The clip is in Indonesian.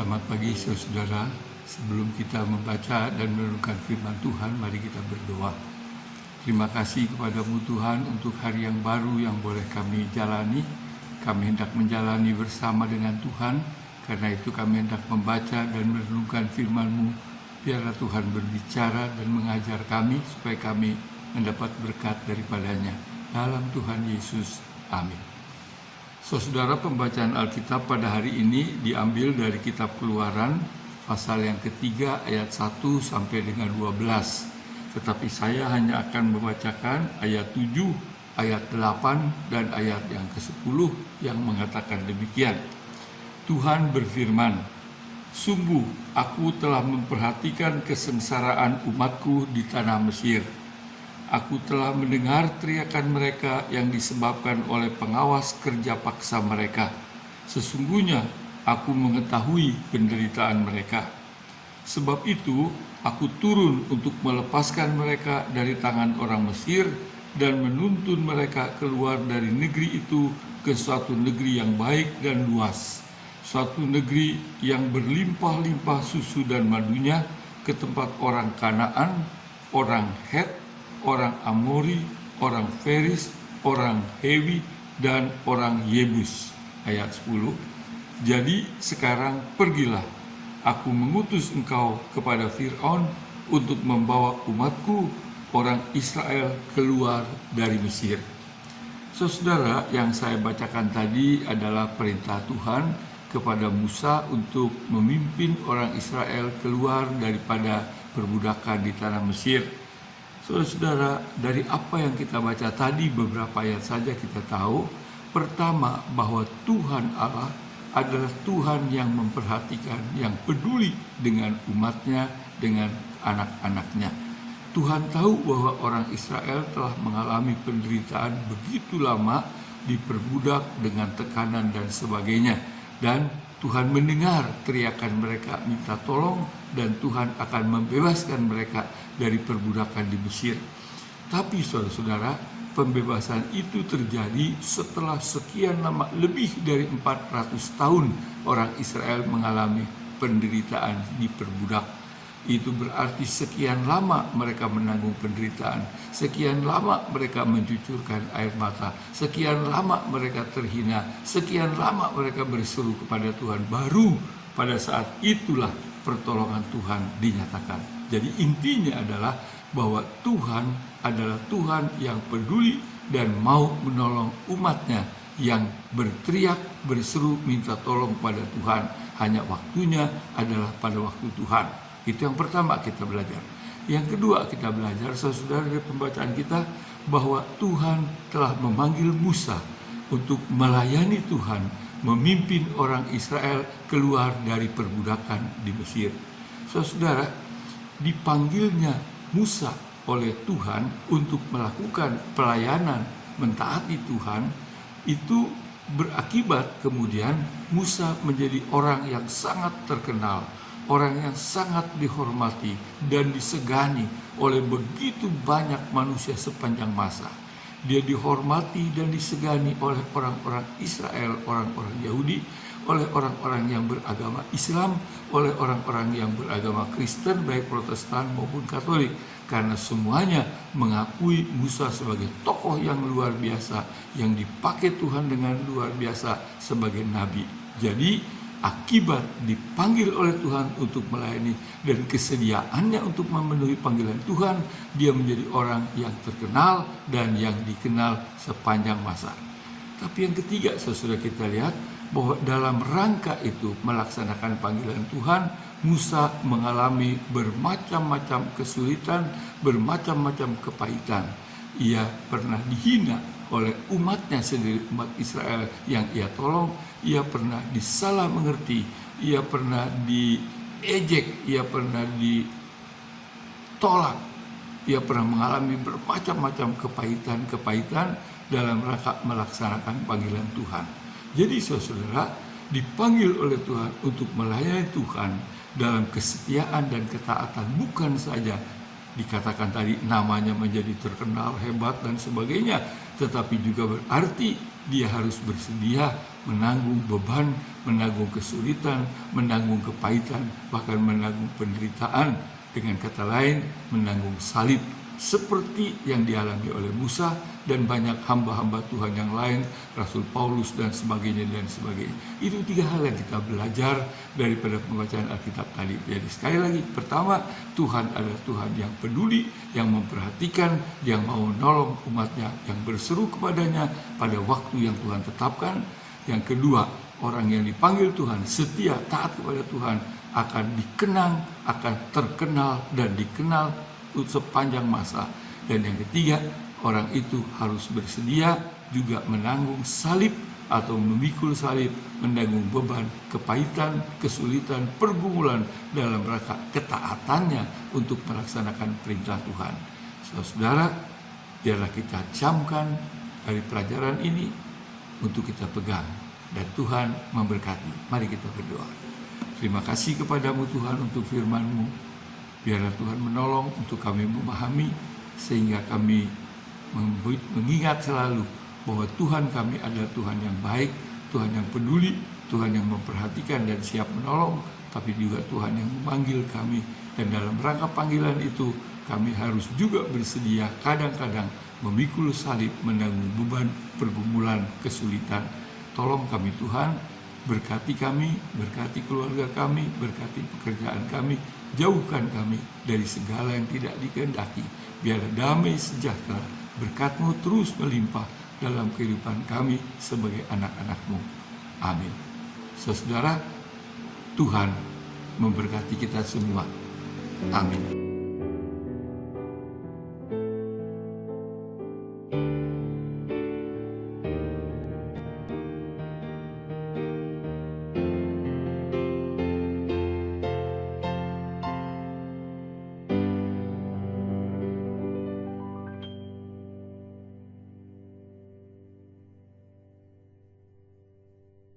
Selamat pagi saudara. Sebelum kita membaca dan merenungkan firman Tuhan, mari kita berdoa. Terima kasih kepadamu Tuhan untuk hari yang baru yang boleh kami jalani. Kami hendak menjalani bersama dengan Tuhan. Karena itu kami hendak membaca dan merenungkan firman-Mu. Biarlah Tuhan berbicara dan mengajar kami supaya kami mendapat berkat daripadanya. Dalam Tuhan Yesus. Amin. Saudara, pembacaan Alkitab pada hari ini diambil dari kitab Keluaran pasal yang ketiga ayat 1 sampai dengan 12. Tetapi saya hanya akan membacakan ayat 7, ayat 8 dan ayat yang ke-10 yang mengatakan demikian. Tuhan berfirman, "Sungguh aku telah memperhatikan kesengsaraan umatku di tanah Mesir. Aku telah mendengar teriakan mereka yang disebabkan oleh pengawas kerja paksa mereka. Sesungguhnya aku mengetahui penderitaan mereka. Sebab itu aku turun untuk melepaskan mereka dari tangan orang Mesir dan menuntun mereka keluar dari negeri itu ke suatu negeri yang baik dan luas, suatu negeri yang berlimpah-limpah susu dan madunya, ke tempat orang Kanaan, orang Het, orang Amori, orang Feris, orang Hewi, dan orang Yebus." Ayat 10. "Jadi sekarang pergilah, aku mengutus engkau kepada Fir'aun untuk membawa umatku, orang Israel, keluar dari Mesir." Saudara, yang saya bacakan tadi adalah perintah Tuhan kepada Musa untuk memimpin orang Israel keluar daripada perbudakan di tanah Mesir. Saudara, dari apa yang kita baca tadi, beberapa ayat saja kita tahu. Pertama, bahwa Tuhan Allah adalah Tuhan yang memperhatikan, yang peduli dengan umatnya, dengan anak-anaknya. Tuhan tahu bahwa orang Israel telah mengalami penderitaan begitu lama, diperbudak dengan tekanan dan sebagainya. Dan Tuhan mendengar teriakan mereka minta tolong, dan Tuhan akan membebaskan mereka dari perbudakan di Mesir. Tapi saudara-saudara, pembebasan itu terjadi setelah sekian lama, lebih dari 400 tahun orang Israel mengalami penderitaan diperbudak. Itu berarti sekian lama mereka menanggung penderitaan, sekian lama mereka mencucurkan air mata, sekian lama mereka terhina, sekian lama mereka berseru kepada Tuhan. Baru pada saat itulah pertolongan Tuhan dinyatakan. Jadi intinya adalah bahwa Tuhan adalah Tuhan yang peduli dan mau menolong umatnya yang berteriak, berseru, minta tolong pada Tuhan. Hanya waktunya adalah pada waktu Tuhan. Itu yang pertama kita belajar. Yang kedua kita belajar, saudara, dari pembacaan kita, bahwa Tuhan telah memanggil Musa untuk melayani Tuhan, memimpin orang Israel keluar dari perbudakan di Mesir. Saudara, dipanggilnya Musa oleh Tuhan untuk melakukan pelayanan, mentaati Tuhan, itu berakibat kemudian Musa menjadi orang yang sangat terkenal, orang yang sangat dihormati dan disegani oleh begitu banyak manusia sepanjang masa. Dia dihormati dan disegani oleh orang-orang Israel, orang-orang Yahudi, oleh orang-orang yang beragama Islam, oleh orang-orang yang beragama Kristen, baik Protestan maupun Katolik. Karena semuanya mengakui Musa sebagai tokoh yang luar biasa, yang dipakai Tuhan dengan luar biasa sebagai nabi. Jadi akibat dipanggil oleh Tuhan untuk melayani dan kesediaannya untuk memenuhi panggilan Tuhan, dia menjadi orang yang terkenal dan yang dikenal sepanjang masa. Tapi yang ketiga, saudara, kita lihat bahwa dalam rangka itu melaksanakan panggilan Tuhan, Musa mengalami bermacam-macam kesulitan, bermacam-macam kepahitan. Ia pernah dihina oleh umatnya sendiri, umat Israel yang ia tolong. Ia pernah disalah mengerti, ia pernah diejek, ia pernah ditolak, ia pernah mengalami bermacam-macam kepahitan dalam rangka melaksanakan panggilan Tuhan. Jadi saudara, dipanggil oleh Tuhan untuk melayani Tuhan dalam kesetiaan dan ketaatan, bukan saja dikatakan tadi namanya menjadi terkenal, hebat dan sebagainya, tetapi juga berarti dia harus bersedia menanggung beban, menanggung kesulitan, menanggung kepahitan, bahkan menanggung penderitaan. Dengan kata lain, menanggung salib seperti yang dialami oleh Musa dan banyak hamba-hamba Tuhan yang lain, Rasul Paulus dan sebagainya dan sebagainya. Itu 3 hal yang kita belajar daripada pembacaan Alkitab tadi. Jadi sekali lagi, pertama, Tuhan adalah Tuhan yang peduli, yang memperhatikan, yang mau menolong umatnya, yang berseru kepadanya pada waktu yang Tuhan tetapkan. Yang kedua, orang yang dipanggil Tuhan, setia, taat kepada Tuhan, akan dikenang, akan terkenal dan dikenal sepanjang masa. Dan yang ketiga, orang itu harus bersedia juga menanggung salib atau memikul salib, menanggung beban, kepahitan, kesulitan, pergumulan dalam rangka ketaatannya untuk melaksanakan perintah Tuhan. Saudara, biarlah kita camkan dari pelajaran ini untuk kita pegang, dan Tuhan memberkati. Mari kita berdoa. Terima kasih kepadamu Tuhan untuk firman-Mu. Biarlah Tuhan menolong untuk kami memahami, sehingga kami mengingat selalu bahwa Tuhan kami adalah Tuhan yang baik, Tuhan yang peduli, Tuhan yang memperhatikan dan siap menolong, tapi juga Tuhan yang memanggil kami. Dan dalam rangka panggilan itu, kami harus juga bersedia kadang-kadang memikul salib, menanggung beban, pergumulan, kesulitan. Tolong kami Tuhan, berkati kami, berkati keluarga kami, berkati pekerjaan kami, jauhkan kami dari segala yang tidak dikehendaki. Biarlah damai sejahtera, berkat-Mu terus melimpah dalam kehidupan kami sebagai anak-anak-Mu. Amin. Saudara, Tuhan memberkati kita semua. Amin.